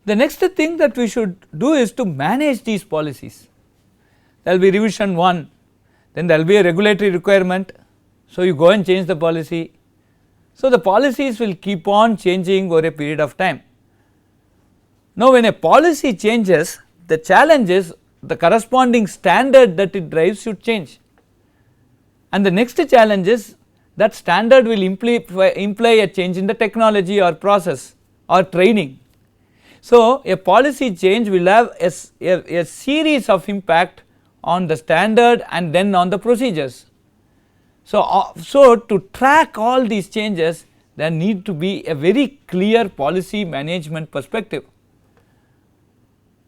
The next thing that we should do is to manage these policies. There will be revision 1, then there will be a regulatory requirement, so you go and change the policy. So, the policies will keep on changing over a period of time. Now, when a policy changes, the challenge is the corresponding standard that it drives should change, and the next challenge is that standard will imply a change in the technology or process or training. So, a policy change will have a series of impact on the standard and then on the procedures. So, to track all these changes, there need to be a very clear policy management perspective.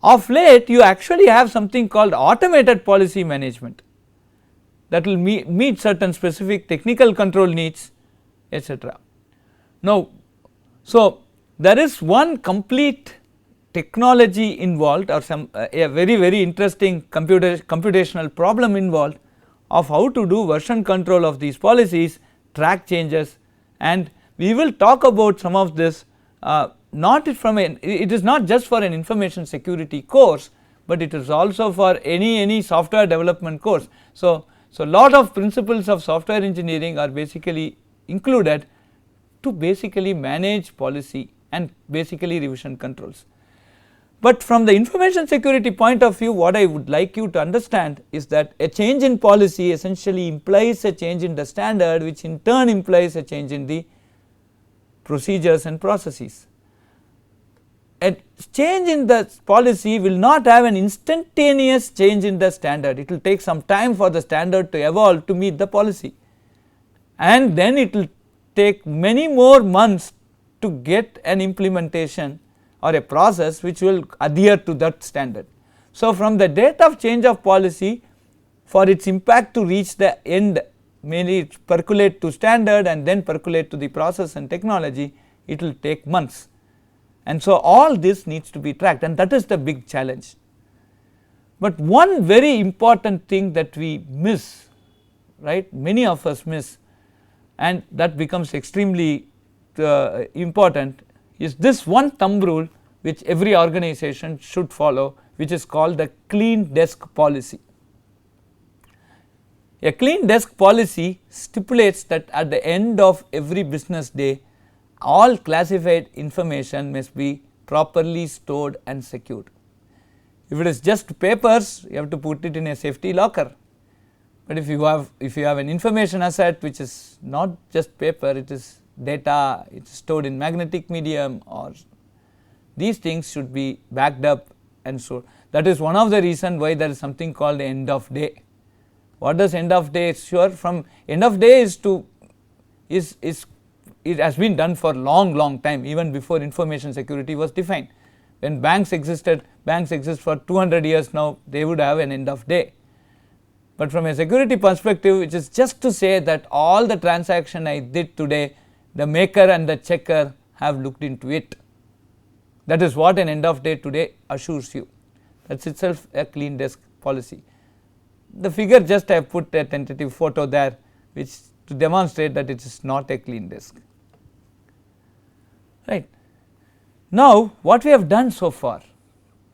Of late, you actually have something called automated policy management that will meet certain specific technical control needs, etc. Now, so there is one complete technology involved, or some a very interesting computational problem involved of how to do version control of these policies, track changes, and we will talk about some of this. Not from it is not just for an information security course, but it is also for any software development course. So, lot of principles of software engineering are basically included to basically manage policy and basically revision controls. But from the information security point of view, what I would like you to understand is that a change in policy essentially implies a change in the standard, which in turn implies a change in the procedures and processes. A change in the policy will not have an instantaneous change in the standard, it will take some time for the standard to evolve to meet the policy, and then it will take many more months to get an implementation or a process which will adhere to that standard. So, from the date of change of policy, for its impact to reach the end, mainly percolate to standard and then percolate to the process and technology, it will take months. And so, all this needs to be tracked, and that is the big challenge. But one very important thing that we miss, right, many of us miss, and that becomes extremely important, is this one thumb rule which every organization should follow, which is called the clean desk policy. A clean desk policy stipulates that at the end of every business day, all classified information must be properly stored and secured. If it is just papers, you have to put it in a safety locker, but if you have an information asset which is not just paper, it is data, it is stored in magnetic medium, or these things should be backed up, and so that is one of the reason why there is something called end of day. What does end of day? Sure, from end of day is it has been done for long time, even before information security was defined. When banks existed, banks exist for 200 years now, they would have an end of day. But from a security perspective, it is just to say that all the transaction I did today, the maker and the checker have looked into it. That is what an end of day today assures you. That is itself a clean desk policy. The figure, just I have put a tentative photo there, which to demonstrate that it is not a clean desk. Right. Now, what we have done so far?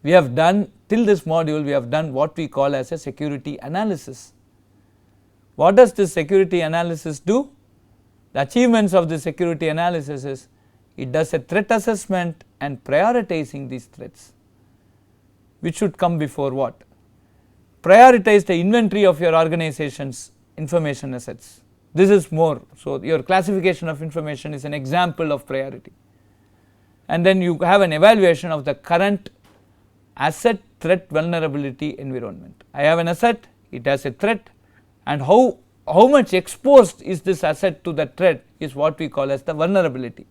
We have done, till this module, we have done what we call as a security analysis. What does this security analysis do? The achievements of the security analysis is, it does a threat assessment and prioritizing these threats, which should come before what? Prioritize the inventory of your organization's information assets. This is more, so your classification of information is an example of priority. And then you have an evaluation of the current asset threat vulnerability environment. I have an asset, it has a threat, and how much exposed is this asset to the threat is what we call as the vulnerability.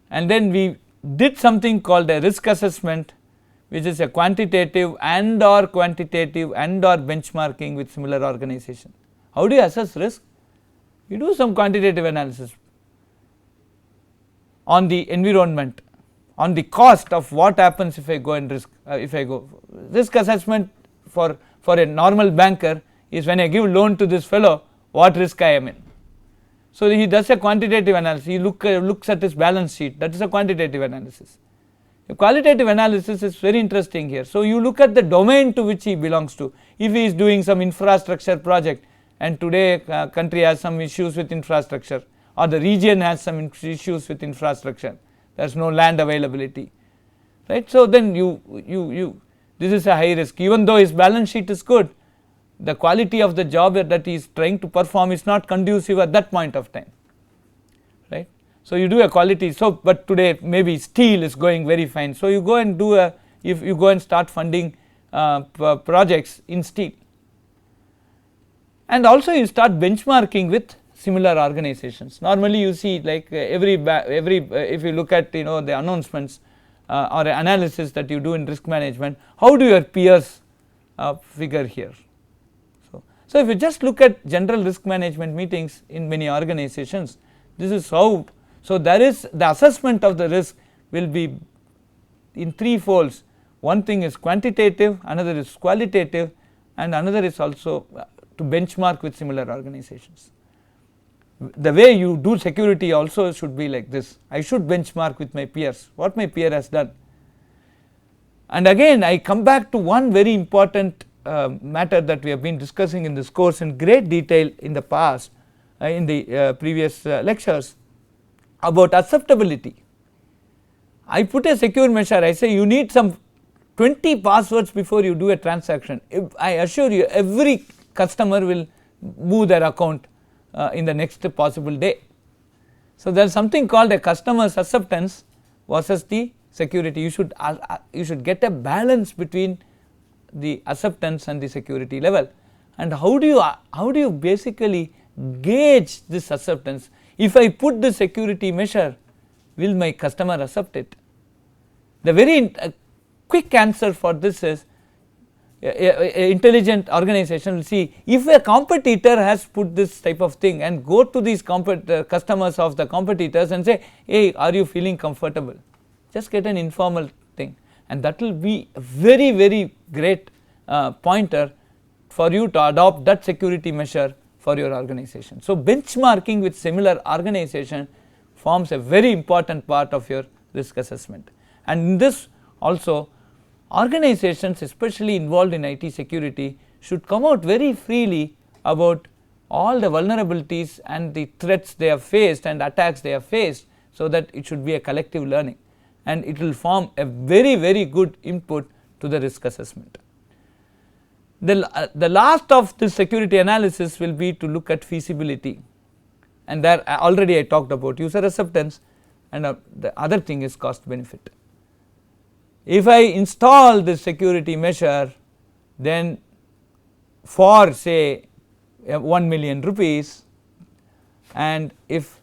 And then we did something called a risk assessment, which is a quantitative and or benchmarking with similar organization. How do you assess risk? You do some quantitative analysis on the environment, on the cost of what happens if I go and risk assessment for a normal banker is when I give loan to this fellow, what risk I am in. So, he does a quantitative analysis, he looks at his balance sheet, that is a quantitative analysis. qualitative analysis is very interesting here. So, you look at the domain to which he belongs to. If he is doing some infrastructure project and today country has some issues with infrastructure, or the region has some issues with infrastructure, there is no land availability, right. So, then this is a high risk, even though his balance sheet is good, the quality of the job that he is trying to perform is not conducive at that point of time, right. So, you do a quality, so but today maybe steel is going very fine. So, you go and do if you go and start funding projects in steel, and also you start benchmarking with similar organizations. Normally you see like if you look at the announcements or analysis that you do in risk management, how do your peers figure here. So if you just look at general risk management meetings in many organizations, this is how. So there is the assessment of the risk will be in three folds. One thing is quantitative, another is qualitative, and another is also to benchmark with similar organizations. The way you do security also should be like this. I should benchmark with my peers, what my peer has done. And again I come back to one very important matter that we have been discussing in this course in great detail in the past in the previous lectures about acceptability. I put a secure measure, I say you need some 20 passwords before you do a transaction. I assure you every customer will move their account in the next possible day. So there is something called a customer's acceptance versus the security. You should get a balance between the acceptance and the security level. And how do you basically gauge this acceptance? If I put the security measure, will my customer accept it? The very quick answer for this is intelligent organization will see if a competitor has put this type of thing and go to these customers of the competitors and say, hey, are you feeling comfortable? Just get an informal thing, and that will be a very very great pointer for you to adopt that security measure for your organization. So benchmarking with similar organization forms a very important part of your risk assessment, and in this also organizations especially involved in IT security should come out very freely about all the vulnerabilities and the threats they have faced and attacks they have faced, so that it should be a collective learning and it will form a very very good input to the risk assessment. The last of this security analysis will be to look at feasibility, and there already I talked about user acceptance, and the other thing is cost benefit. If I install this security measure, then for say 1 million rupees, and if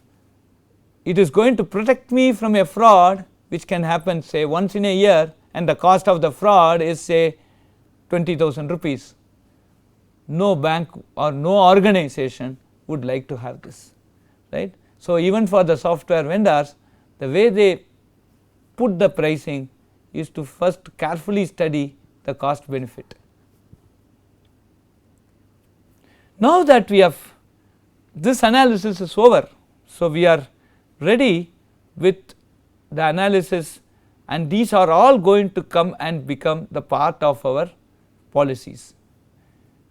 it is going to protect me from a fraud which can happen say once in a year, and the cost of the fraud is say 20,000 rupees, no bank or no organization would like to have this, right. So even for the software vendors, the way they put the pricing is to first carefully study the cost benefit. Now that we have this analysis is over, so we are ready with the analysis, and these are all going to come and become the part of our policies.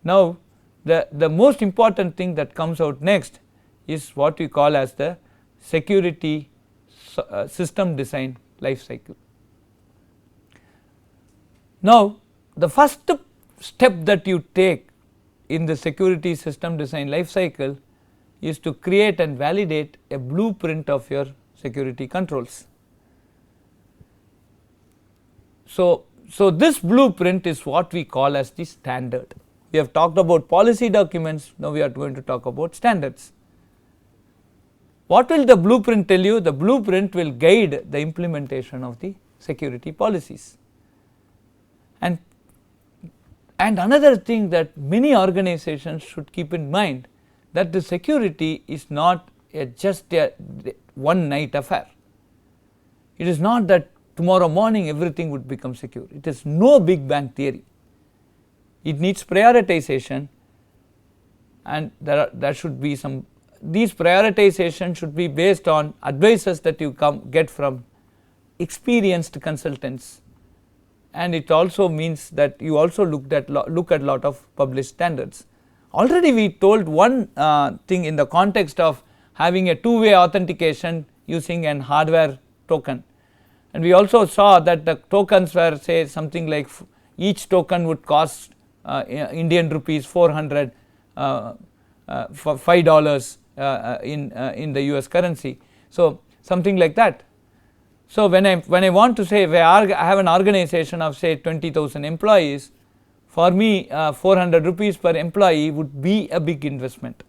Now the most important thing that comes out next is what we call as the security system design life cycle. Now the first step that you take in the security system design life cycle is to create and validate a blueprint of your security controls. So this blueprint is what we call as the standard. We have talked about policy documents, now we are going to talk about standards. What will the blueprint tell you? The blueprint will guide the implementation of the security policies. And another thing that many organizations should keep in mind, that the security is not just a one night affair. It is not that tomorrow morning everything would become secure. It is no big bang theory. It needs prioritization, and there should be some, these prioritization should be based on advices that you get from experienced consultants, and it also means that you also look at lot of published standards. Already we told one thing in the context of having a two-way authentication using an hardware token, and we also saw that the tokens were, say, something like each token would cost Indian rupees 400 for $5 in the US currency. So something like that. So when I want to say, I have an organization of, say, 20,000 employees, for me 400 rupees per employee would be a big investment.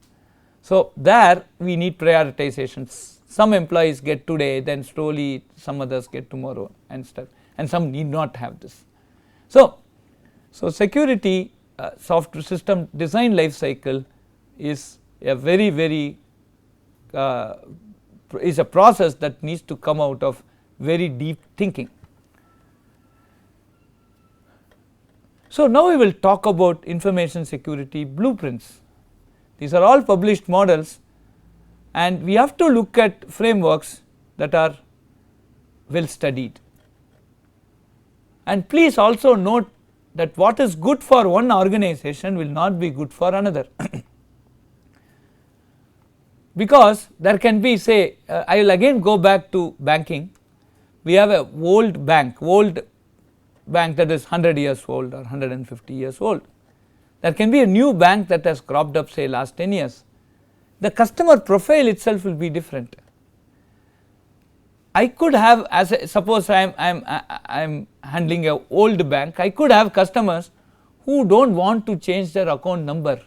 So there we need prioritizations. Some employees get today, then slowly some others get tomorrow and stuff, and some need not have this. So security software system design life cycle is a very is a process that needs to come out of very deep thinking. So now we will talk about information security blueprints. These are all published models, and we have to look at frameworks that are well studied. And please also note that what is good for one organization will not be good for another. Because there can be, say, I will again go back to banking. We have a old bank that is 100 years old or 150 years old. There can be a new bank that has cropped up, say, last 10 years. The customer profile itself will be different. I could have, suppose I am handling a old bank, I could have customers who do not want to change their account number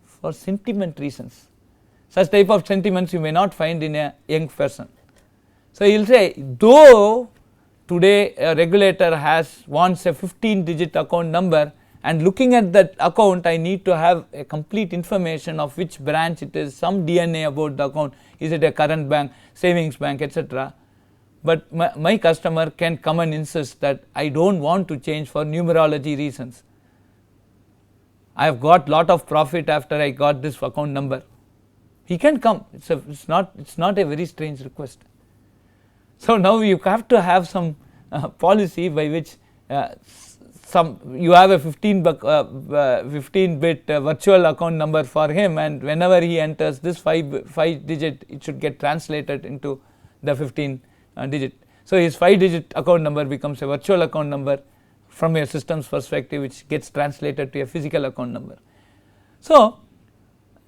for sentiment reasons. Such type of sentiments you may not find in a young person. So he will say, though today a regulator wants a 15-digit account number, and looking at that account I need to have a complete information of which branch it is, some DNA about the account, is it a current bank, savings bank, etc. But my customer can come and insist that I do not want to change for numerology reasons. I have got lot of profit after I got this account number. He can come, it is not a very strange request. So now you have to have some policy by which you have a 15-bit virtual account number for him, and whenever he enters this 5 digit, it should get translated into the 15 digit. So his 5-digit account number becomes a virtual account number from a systems perspective, which gets translated to a physical account number. So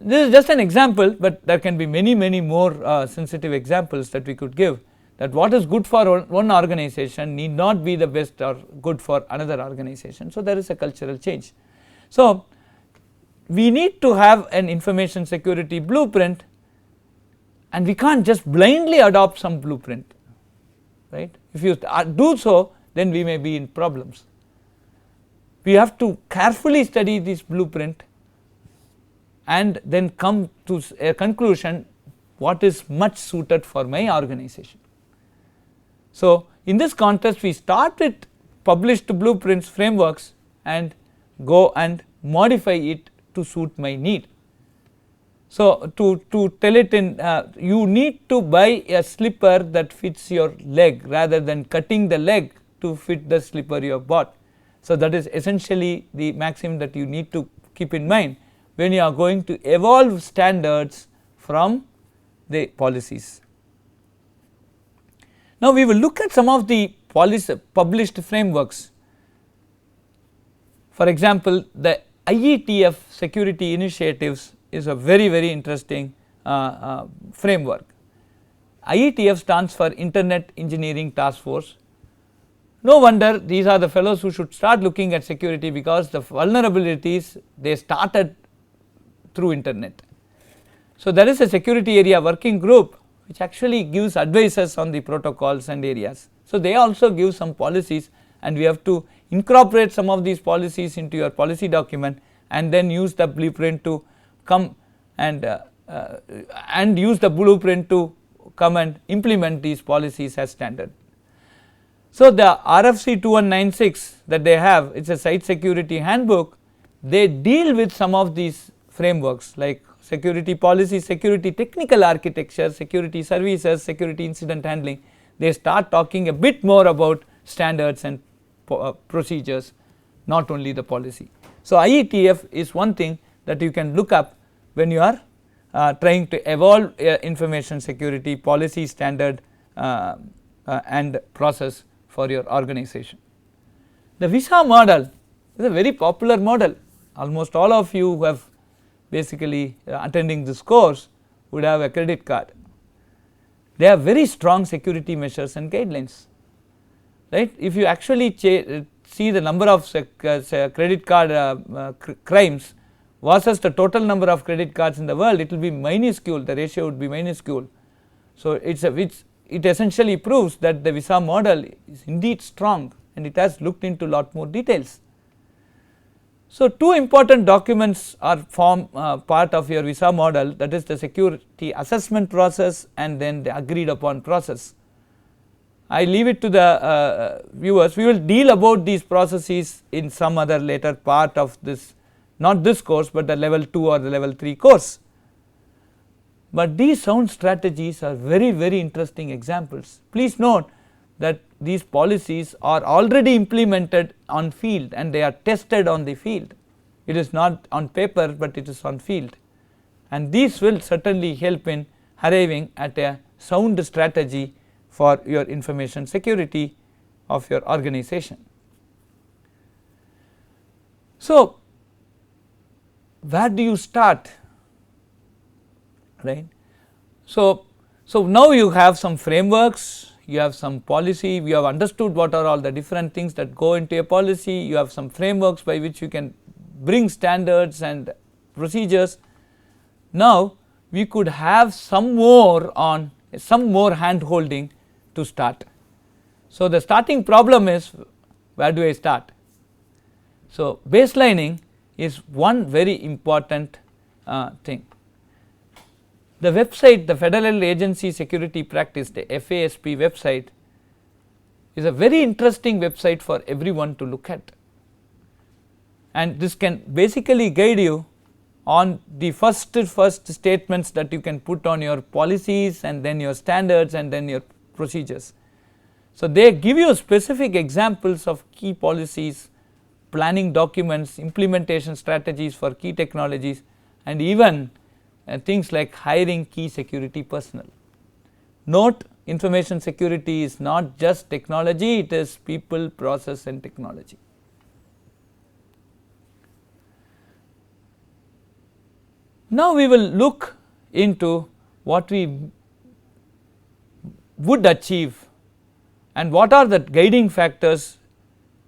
this is just an example, but there can be many more sensitive examples that we could give, that what is good for one organization need not be the best or good for another organization. So there is a cultural change. So we need to have an information security blueprint, and we can't just blindly adopt some blueprint, right. If you do so, then we may be in problems. We have to carefully study this blueprint and then come to a conclusion what is much suited for my organization. So in this context, we start with published blueprints, frameworks, and go and modify it to suit my need. So to tell it in, you need to buy a slipper that fits your leg rather than cutting the leg to fit the slipper you have bought. So that is essentially the maxim that you need to keep in mind when you are going to evolve standards from the policies. Now we will look at some of the published frameworks. For example, the IETF security initiatives is a very interesting framework. IETF stands for Internet Engineering Task Force. No wonder these are the fellows who should start looking at security, because the vulnerabilities, they started through internet. So there is a security area working group which actually gives advices on the protocols and areas. So they also give some policies, and we have to incorporate some of these policies into your policy document, and then use the blueprint to come and use the blueprint to come and implement these policies as standard. So the RFC 2196 that they have, it is a site security handbook. They deal with some of these frameworks like security policy, security technical architecture, security services, security incident handling. they start talking a bit more about standards and procedures, not only the policy. So, IETF is one thing that you can look up when you are trying to evolve information security policy, standard and process for your organization. The visa model is a very popular model. Almost all of you who have basically attending this course would have a credit card. They have very strong security measures and guidelines, right. If you actually see the number of credit card crimes versus the total number of credit cards in the world, it will be minuscule, the ratio would be minuscule. So, it essentially proves that the visa model is indeed strong, and it has looked into lot more details. So, two important documents are part of your visa model, that is the security assessment process and then the agreed upon process. I leave it to the viewers. We will deal about these processes in some other later part of this, not this course, but the level 2 or the level 3 course. But these sound strategies are very, very interesting examples. Please note that these policies are already implemented on field and they are tested on the field. It is not on paper, but it is on field, and these will certainly help in arriving at a sound strategy for your information security of your organization. So, where do you start, right? So now you have some frameworks, you have some policy, we have understood what are all the different things that go into a policy, you have some frameworks by which you can bring standards and procedures. Now we could have some more hand holding to start. So the starting problem is, where do I start? So baselining is one very important thing. The website, the Federal Agency Security Practice, the FASP website, is a very interesting website for everyone to look at, and this can basically guide you on the first statements that you can put on your policies and then your standards and then your procedures. So they give you specific examples of key policies, planning documents, implementation strategies for key technologies, and even things like hiring key security personnel. Note, information security is not just technology, it is people, process and technology. Now we will look into what we would achieve and what are the guiding factors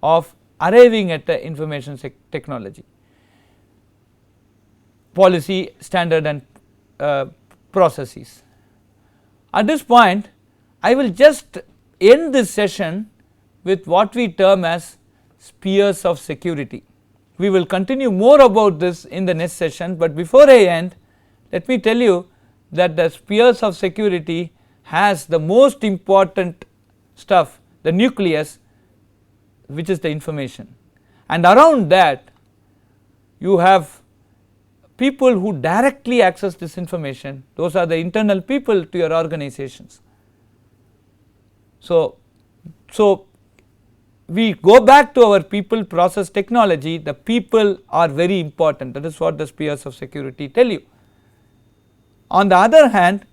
of arriving at the information technology, policy, standard and processes. At this point, I will just end this session with what we term as spheres of security. We will continue more about this in the next session, but before I end, let me tell you that the spheres of security has the most important stuff, the nucleus, which is the information, and around that you have people who directly access this information. Those are the internal people to your organizations. So we go back to our people, process, technology. The people are very important, that is what the spheres of security tell you. On the other hand,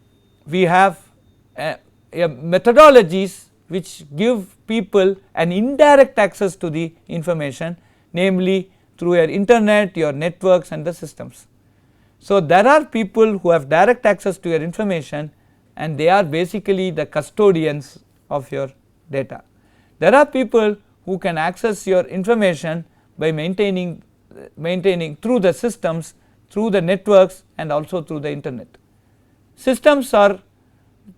we have methodologies which give people an indirect access to the information, namely through your internet, your networks and the systems. So there are people who have direct access to your information, and they are basically the custodians of your data. There are people who can access your information by maintaining through the systems, through the networks and also through the internet. Systems are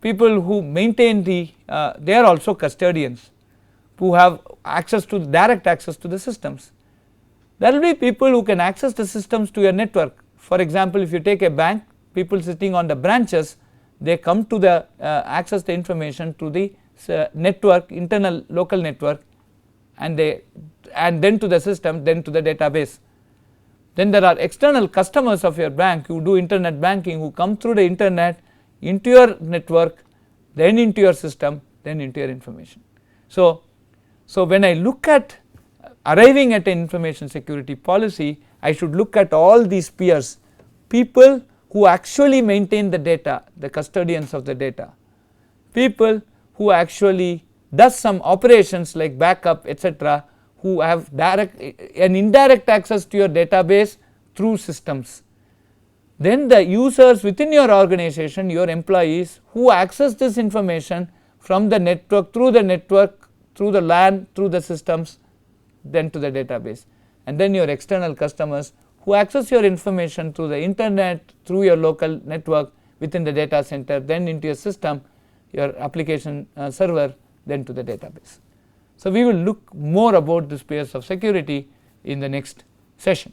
people who maintain they are also custodians who have direct access to the systems. There will be people who can access the systems to your network. For example, if you take a bank, people sitting on the branches, they come to the access the information to the network, internal local network, and then to the system, then to the database. Then there are external customers of your bank who do internet banking, who come through the internet into your network, then into your system, then into your information. So when I look at arriving at an information security policy, I should look at all these peers, people who actually maintain the data, the custodians of the data, people who actually does some operations like backup etc., who have direct and indirect access to your database through systems. Then the users within your organization, your employees who access this information from the network, through the LAN, through the systems, then to the database, and then your external customers who access your information through the internet, through your local network within the data center, then into your system, your application server, then to the database. So we will look more about these pairs of security in the next session.